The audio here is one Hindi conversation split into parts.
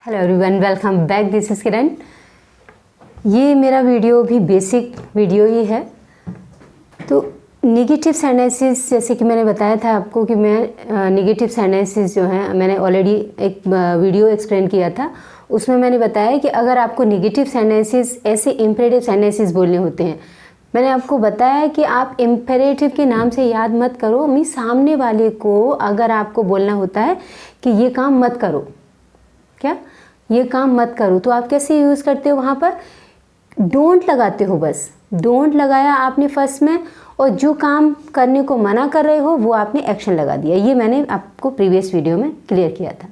Hello everyone, welcome back. This is Kiran. ये मेरा वीडियो भी बेसिक वीडियो ही है। तो नेगेटिव सेंटेंसेस, जैसे कि मैंने बताया था आपको कि मैं नेगेटिव सेंटेंसेस जो हैं, मैंने ऑलरेडी एक वीडियो एक्सप्लेन किया था। उसमें मैंने बताया कि अगर आपको नेगेटिव सेंटेंसेस ऐसे इम्पेरेटिव सेंटेंसेस बोलने होते हैं, मैंने आपको बताया कि आप इम्पेरेटिव के नाम से याद मत करो। मीन्स सामने वाले को अगर आपको बोलना होता है कि ये काम मत करो, क्या ये काम मत करो, तो आप कैसे यूज़ करते हो? वहाँ पर डोंट लगाते हो। बस डोंट लगाया आपने फर्स्ट में, और जो काम करने को मना कर रहे हो वो आपने एक्शन लगा दिया। ये मैंने आपको प्रीवियस वीडियो में क्लियर किया था।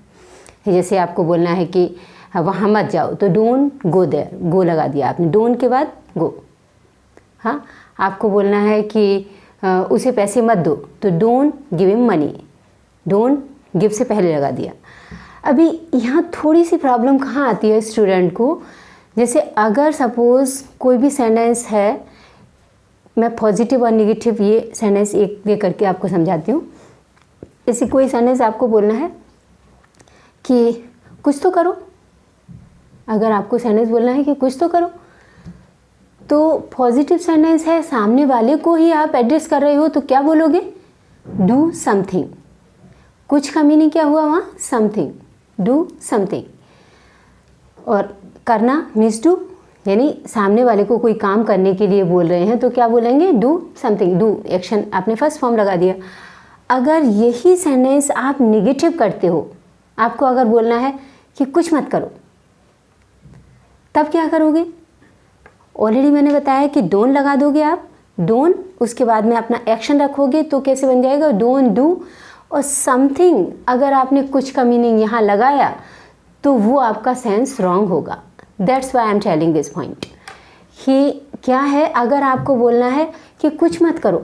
जैसे आपको बोलना है कि वहाँ मत जाओ, तो डोंट गो देयर, गो लगा दिया आपने, डोंट के बाद गो। हाँ, आपको बोलना है कि उसे पैसे मत दो, तो don't give him money, don't give से पहले लगा दिया। अभी यहाँ थोड़ी सी प्रॉब्लम कहाँ आती है स्टूडेंट को, जैसे अगर सपोज़ कोई भी सेंटेंस है, मैं पॉजिटिव और नेगेटिव ये सेंटेंस एक दे करके आपको समझाती हूँ। जैसे कोई सेंटेंस आपको बोलना है कि कुछ तो करो, अगर आपको सेंटेंस बोलना है कि कुछ तो करो, तो पॉजिटिव सेंटेंस है, सामने वाले को ही आप एड्रेस कर रहे हो, तो क्या बोलोगे? Do something. कुछ का मीनिंग क्या हुआ वहाँ? Something, do something. और करना मीन्स डू, यानी सामने वाले को कोई काम करने के लिए बोल रहे हैं तो क्या बोलेंगे? डू समथिंग, डू एक्शन, आपने फर्स्ट फॉर्म लगा दिया। अगर यही सेंटेंस आप नेगेटिव करते हो, आपको अगर बोलना है कि कुछ मत करो, तब क्या करोगे? ऑलरेडी मैंने बताया कि डोंट लगा दोगे आप, डोंट, उसके बाद में अपना एक्शन रखोगे, तो कैसे बन जाएगा? Don't do. और समथिंग, अगर आपने कुछ का मीनिंग यहाँ लगाया तो वो आपका सेंस रॉन्ग होगा। That's why I am telling this point. कि क्या है, अगर आपको बोलना है कि कुछ मत करो,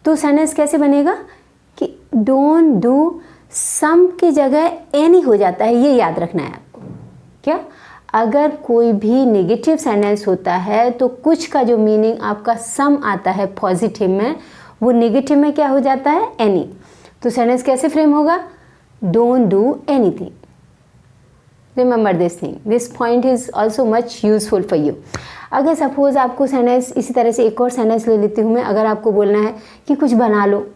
तो सेंटेंस कैसे बनेगा कि डोंट डू, सम की जगह एनी हो जाता है, ये याद रखना है आपको। क्या, अगर कोई भी नेगेटिव सेंटेंस होता है तो कुछ का जो मीनिंग आपका सम आता है पॉजिटिव में, वो नेगेटिव में क्या हो जाता है? एनी। तो सेंटेंस कैसे फ्रेम होगा? Don't do anything. Remember this thing, this point is also much useful for you. अगर सपोज आपको सेंटेंस, इसी तरह से एक और सेंटेंस ले लेती हूँ मैं। अगर आपको बोलना है कि कुछ बना लो,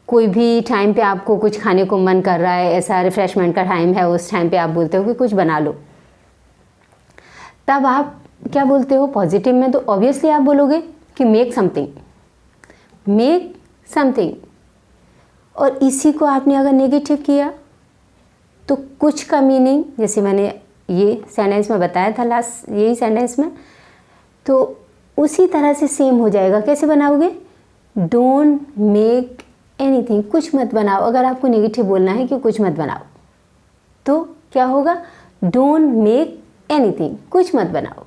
कोई भी टाइम पे आपको कुछ खाने को मन कर रहा है, ऐसा रिफ्रेशमेंट का टाइम है, उस टाइम पे आप बोलते हो कि कुछ बना लो, तब आप क्या बोलते हो पॉजिटिव में? तो ऑब्वियसली आप बोलोगे कि मेक समथिंग, मेक समथिंग। और इसी को आपने अगर नेगेटिव किया तो कुछ का मीनिंग, जैसे मैंने ये सेंटेंस में बताया था लास्ट, यही सेंटेंस में, तो उसी तरह से सेम हो जाएगा। कैसे बनाओगे? डोंट मेक एनीथिंग, कुछ मत बनाओ। अगर आपको नेगेटिव बोलना है कि कुछ मत बनाओ, तो क्या होगा? डोंट मेक एनीथिंग, कुछ मत बनाओ।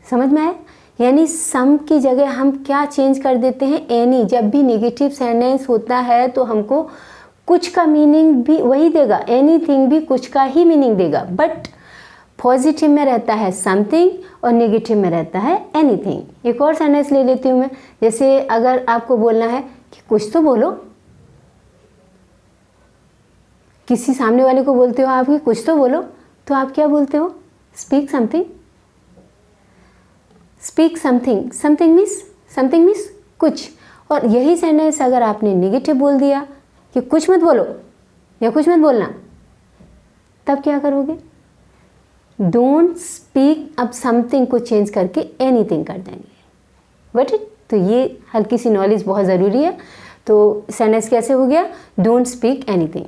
समझ में आया? यानी सम की जगह हम क्या चेंज कर देते हैं? एनी। जब भी नेगेटिव सेंटेंस होता है तो हमको कुछ का मीनिंग भी वही देगा, एनीथिंग भी कुछ का ही मीनिंग देगा, बट पॉजिटिव में रहता है समथिंग और नेगेटिव में रहता है एनीथिंग। एक और सेंटेंस ले लेती हूँ मैं। जैसे अगर आपको बोलना है कि कुछ तो बोलो, किसी सामने वाले को बोलते हो आप कि कुछ तो बोलो, तो आप क्या बोलते हो? Speak something, speak something. Something means कुछ। और यही सेंटेंस अगर आपने नेगेटिव बोल दिया कि कुछ मत बोलो या कुछ मत बोलना, तब क्या करोगे? डोंट स्पीक, अब समथिंग को चेंज करके एनीथिंग कर देंगे। Got it? तो ये हल्की सी नॉलेज बहुत ज़रूरी है। तो सेंटेंस कैसे हो गया? Don't speak anything.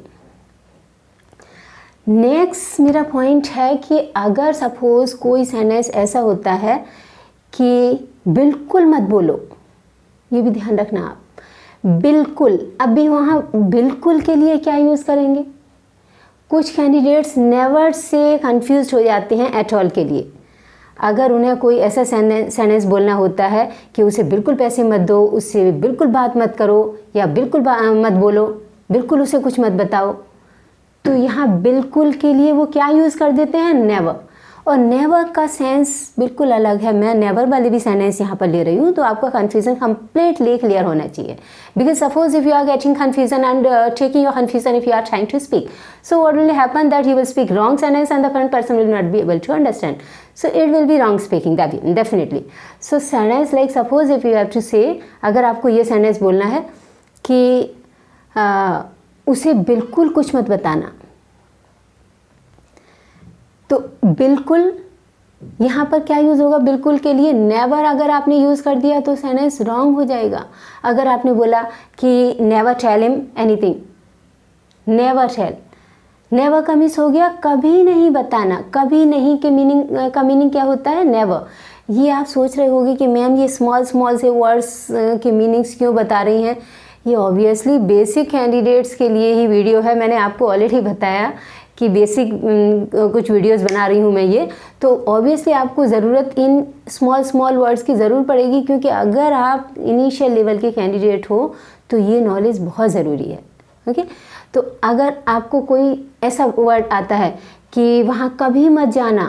नेक्स्ट मेरा पॉइंट है कि अगर सपोज कोई सेंटेंस ऐसा होता है कि बिल्कुल मत बोलो, ये भी ध्यान रखना आप, बिल्कुल। अभी वहाँ बिल्कुल के लिए क्या यूज़ करेंगे? कुछ कैंडिडेट्स नेवर से कंफ्यूज हो जाते हैं एट ऑल के लिए। अगर उन्हें कोई ऐसा सेंटेंस बोलना होता है कि उसे बिल्कुल पैसे मत दो, उससे बिल्कुल बात मत करो, या बिल्कुल मत बोलो, बिल्कुल उसे कुछ मत बताओ, तो यहाँ बिल्कुल के लिए वो क्या यूज़ कर देते हैं? नेवर। और नेवर का सेंस बिल्कुल अलग है। मैं नेवर वाली भी सेंटेंस यहाँ पर ले रही हूँ, तो आपका कन्फ्यूजन कम्प्लीटली क्लियर होना चाहिए। Because suppose if you are getting confusion and taking your confusion if you are trying to speak, so what will happen that you will speak wrong sentence and the current person will not be able to understand, so it will be wrong speaking definitely. So sentence like suppose if you have to say, अगर आपको ये sentence बोलना है कि उसे बिल्कुल कुछ मत बताना, तो बिल्कुल यहाँ पर क्या यूज़ होगा? बिल्कुल के लिए नेवर अगर आपने यूज़ कर दिया तो सेंटेंस रॉन्ग हो जाएगा। अगर आपने बोला कि never tell him anything, never tell, never का मिस हो गया कभी नहीं बताना। कभी नहीं के मीनिंग क्या होता है? नेवर। ये आप सोच रहे होंगे कि मैम ये स्मॉल से वर्ड्स के मीनिंग्स क्यों बता रही हैं? ये ऑब्वियसली बेसिक कैंडिडेट्स के लिए ही वीडियो है। मैंने आपको ऑलरेडी बताया कि बेसिक कुछ वीडियोस बना रही हूँ मैं ये, तो ऑब्वियसली आपको ज़रूरत इन स्मॉल वर्ड्स की ज़रूर पड़ेगी, क्योंकि अगर आप इनिशियल लेवल के कैंडिडेट हो तो ये नॉलेज बहुत ज़रूरी है। ओके, तो अगर आपको कोई ऐसा वर्ड आता है कि वहाँ कभी मत जाना,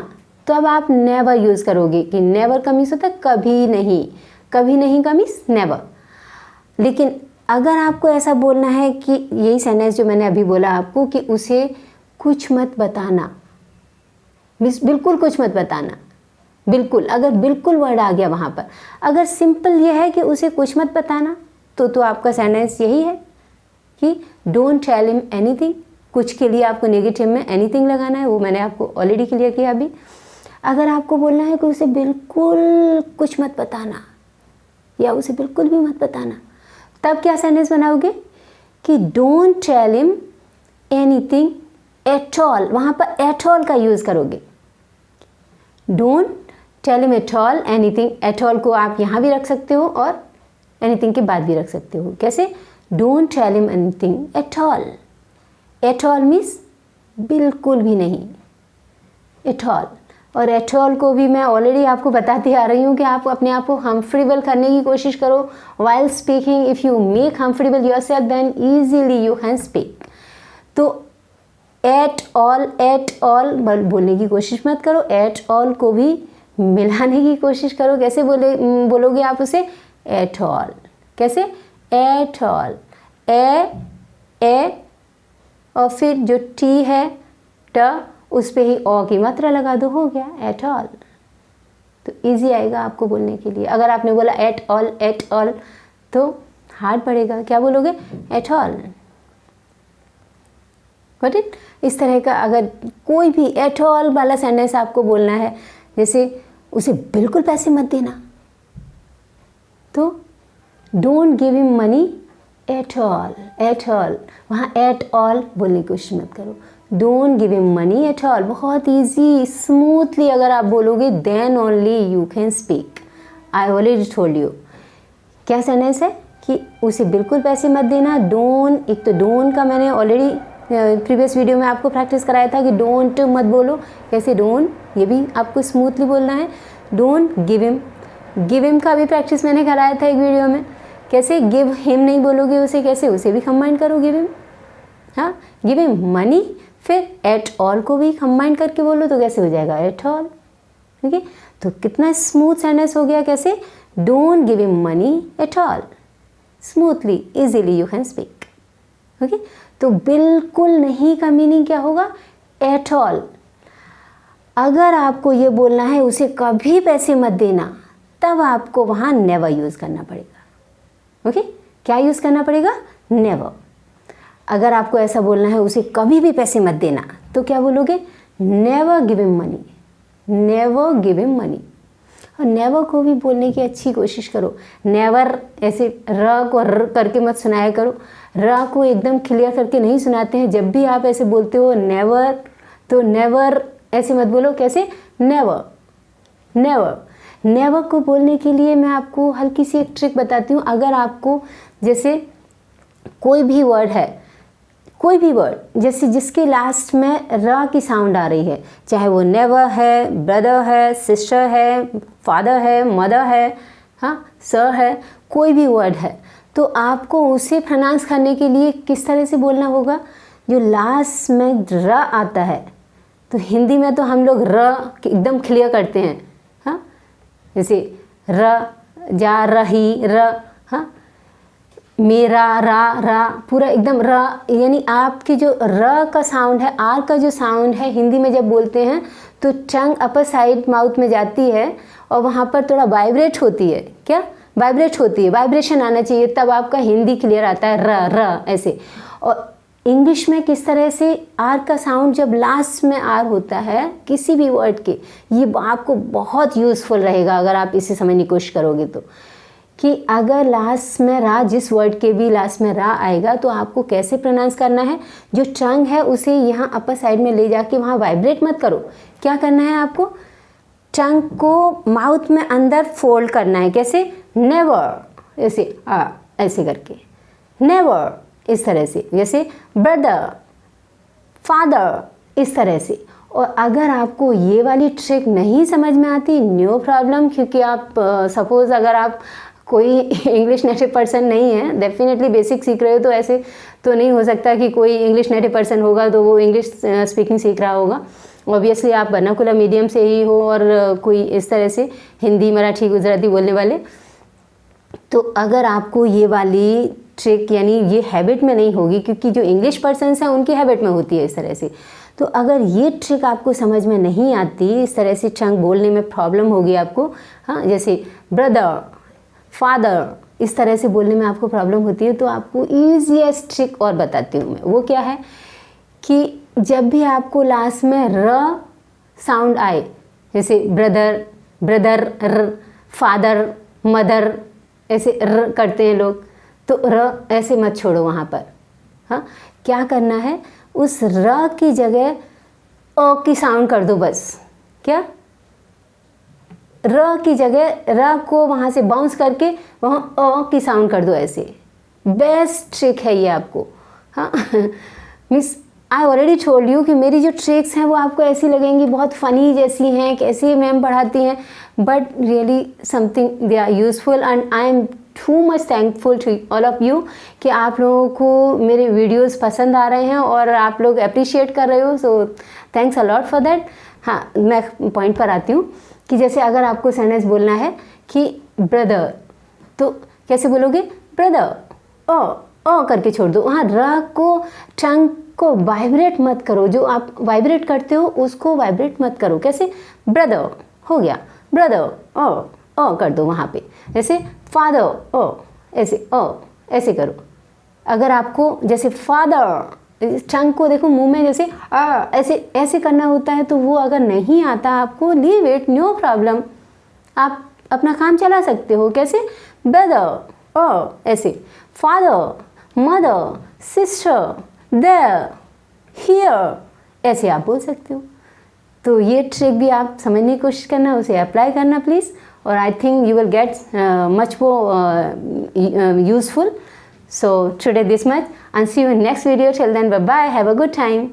तो अब आप नेवर यूज़ करोगे कि नेवर का मीन्स होता है कभी नहीं, कभी नहीं का मीन्स नेवर। लेकिन अगर आपको ऐसा बोलना है कि यही सेंटेंस जो मैंने अभी बोला आपको कि उसे कुछ मत बताना, मीन्स बिल्कुल कुछ मत बताना, बिल्कुल, अगर बिल्कुल वर्ड आ गया वहाँ पर, अगर सिंपल ये है कि उसे कुछ मत बताना, तो आपका सेंटेंस यही है कि डोंट टेल हिम एनीथिंग। कुछ के लिए आपको नेगेटिव में एनीथिंग लगाना है, वो मैंने आपको ऑलरेडी क्लियर किया अभी। अगर आपको बोलना है कि उसे बिल्कुल कुछ मत बताना या उसे बिल्कुल भी मत बताना, तब क्या सेंटेंस बनाओगे कि don't tell him anything at all. वहाँ पर एट ऑल का यूज़ करोगे। Don't tell him at all anything, at all को आप यहाँ भी रख सकते हो और एनीथिंग के बाद भी रख सकते हो। कैसे? Don't tell him anything at all. At all means बिल्कुल भी नहीं, एट ऑल। और एट ऑल को भी मैं ऑलरेडी आपको बताती आ रही हूँ कि आप अपने आप को कंफर्टेबल करने की कोशिश करो while speaking. If you make comfortable yourself then easily you can speak. तो एट ऑल बोलने की कोशिश मत करो, एट ऑल को भी मिलाने की कोशिश करो। कैसे बोलोगे आप उसे? At all. कैसे? At all. ए और फिर जो टी है ट, उस पे ही ओ की मात्रा लगा दो, हो गया एट ऑल। तो इजी आएगा आपको बोलने के लिए। अगर आपने बोला एट ऑल तो हार्ड पड़ेगा। क्या बोलोगे? At all. Got it? इस तरह का अगर कोई भी एट ऑल वाला सेंटेंस आपको बोलना है, जैसे उसे बिल्कुल पैसे मत देना, तो don't give him money at all. At all, वहाँ एट ऑल बोलने की कोशिश मत करो। Don't give him money at all. बहुत ईजी स्मूथली अगर आप बोलोगे then only you can speak. I already told you. क्या सेंटेंस है कि उसे बिल्कुल पैसे मत देना। डोंट, एक तो डोंट का मैंने ऑलरेडी प्रीवियस वीडियो में आपको प्रैक्टिस कराया था कि डोंट मत बोलो। कैसे? डोंट, ये भी आपको स्मूथली बोलना है। Don't give him, give him का भी प्रैक्टिस मैंने कराया था एक वीडियो में। कैसे? गिव हिम नहीं बोलोगे उसे, कैसे? उसे भी कंबाइन करो, गिव हिम। हाँ, गिव हिम मनी, फिर एट ऑल को भी कंबाइन करके बोलो, तो कैसे हो जाएगा? At all. ठीक है, तो कितना स्मूथ सेंटेंस हो गया। कैसे? Don't give him money at all. Smoothly easily you can speak. Okay, तो बिल्कुल नहीं का मीनिंग क्या होगा? At all. अगर आपको ये बोलना है उसे कभी पैसे मत देना, तब आपको वहाँ नेवर यूज़ करना पड़ेगा। ओके, क्या यूज़ करना पड़ेगा? नेवर। अगर आपको ऐसा बोलना है उसे कभी भी पैसे मत देना, तो क्या बोलोगे? Never give him money. Never give him money. और नेवर को भी बोलने की अच्छी कोशिश करो। नेवर ऐसे र को र करके मत सुनाया करो। र को एकदम क्लियर करके नहीं सुनाते हैं। जब भी आप ऐसे बोलते हो नेवर, तो नेवर ऐसे मत बोलो। कैसे? नेवर। नेवर। नेवर को बोलने के लिए मैं आपको हल्की सी एक ट्रिक बताती हूँ। अगर आपको जैसे कोई भी वर्ड है, कोई भी वर्ड जैसे जिसके लास्ट में र की साउंड आ रही है, चाहे वो नेवर है, ब्रदर है, सिस्टर है, फादर है, मदर है, हाँ, सर है, कोई भी वर्ड है, तो आपको उसे प्रोनाउंस करने के लिए किस तरह से बोलना होगा? जो लास्ट में र आता है, तो हिंदी में तो हम लोग र एकदम क्लियर करते हैं, हाँ, जैसे र, जा, रही, र, हाँ, मेरा, रा पूरा एकदम र, यानी आपकी जो र का साउंड है, आर का जो साउंड है हिंदी में जब बोलते हैं तो टंग अपर साइड माउथ में जाती है और वहाँ पर थोड़ा वाइब्रेट होती है, क्या वाइब्रेट होती है, वाइब्रेशन आना चाहिए, तब आपका हिंदी क्लियर आता है, र ऐसे। और इंग्लिश में किस तरह से आर का साउंड जब लास्ट में आर होता है किसी भी वर्ड के, ये आपको बहुत यूज़फुल रहेगा अगर आप इसे समझने की कोशिश करोगे तो, कि अगर लास्ट में रा, जिस वर्ड के भी लास्ट में रा आएगा तो आपको कैसे प्रोनाउंस करना है, जो टंग है उसे यहाँ अपर साइड में ले जाके वहाँ वाइब्रेट मत करो, क्या करना है आपको, टंग को माउथ में अंदर फोल्ड करना है, कैसे, नेवर, ऐसे ऐसे करके, नेवर, इस तरह से, जैसे ब्रदर, फादर, इस तरह से। और अगर आपको ये वाली ट्रिक नहीं समझ में आती, नो प्रॉब्लम, क्योंकि आप सपोज़ अगर आप कोई इंग्लिश नेटिव पर्सन नहीं है, डेफिनेटली बेसिक सीख रहे हो, तो ऐसे तो नहीं हो सकता कि कोई इंग्लिश नेटिव पर्सन होगा तो वो इंग्लिश स्पीकिंग सीख रहा होगा। ऑब्वियसली आप वर्नाकुलर मीडियम से ही हो और कोई इस तरह से हिंदी, मराठी, गुजराती बोलने वाले, तो अगर आपको ये वाली ट्रिक यानी ये हैबिट में नहीं होगी, क्योंकि जो इंग्लिश पर्सन्स हैं उनकी हैबिट में होती है इस तरह से, तो अगर ये ट्रिक आपको समझ में नहीं आती, इस तरह से टंग बोलने में प्रॉब्लम होगी आपको, हाँ, जैसे ब्रदर, फादर, इस तरह से बोलने में आपको प्रॉब्लम होती है, तो आपको ईजीएस्ट ट्रिक और बताती हूँ मैं। वो क्या है कि जब भी आपको लास्ट में र साउंड आए, जैसे ब्रदर, र, फादर, मदर, ऐसे र करते हैं लोग, तो र ऐसे मत छोड़ो वहाँ पर, हाँ, क्या करना है, उस र की जगह अ की साउंड कर दो बस, क्या, र की जगह र को वहाँ से बाउंस करके वहाँ अ की साउंड कर दो, ऐसे। बेस्ट ट्रिक है ये आपको, हाँ। Miss I already told you कि मेरी जो ट्रिक्स हैं वो आपको ऐसी लगेंगी बहुत फ़नी जैसी हैं, कैसी मैम पढ़ाती हैं, but really something they are useful and I am too much thankful to all of you कि आप लोगों को मेरे वीडियोस पसंद आ रहे हैं और आप लोग अप्रिशिएट कर रहे हो, so thanks a lot for that. हाँ, मैं पॉइंट पर आती हूँ कि जैसे अगर आपको सेंटेंस बोलना है कि ब्रदर, तो कैसे बोलोगे, ब्रदर, ओ करके छोड़ दो, वहाँ र को, टंग को वाइब्रेट मत करो, जो आप वाइब्रेट करते हो उसको वाइब्रेट मत करो, कैसे, ब्रदर हो गया, ब्रदर, ओ कर दो वहाँ पे, जैसे फादर, ओ ऐसे करो। अगर आपको जैसे फादर, टंग को देखो मुंह में जैसे ऐसे करना होता है, तो वो अगर नहीं आता आपको, लीव इट, नो प्रॉब्लम, आप अपना काम चला सकते हो, कैसे, ब्रदर, ऐसे, father, mother, sister, there, here, ऐसे आप बोल सकते हो। तो ये ट्रिक भी आप समझने की कोशिश करना, उसे अप्लाई करना प्लीज़, और I think you will get much more useful. So today this much, and see you in next video. Till then, bye bye, have a good time.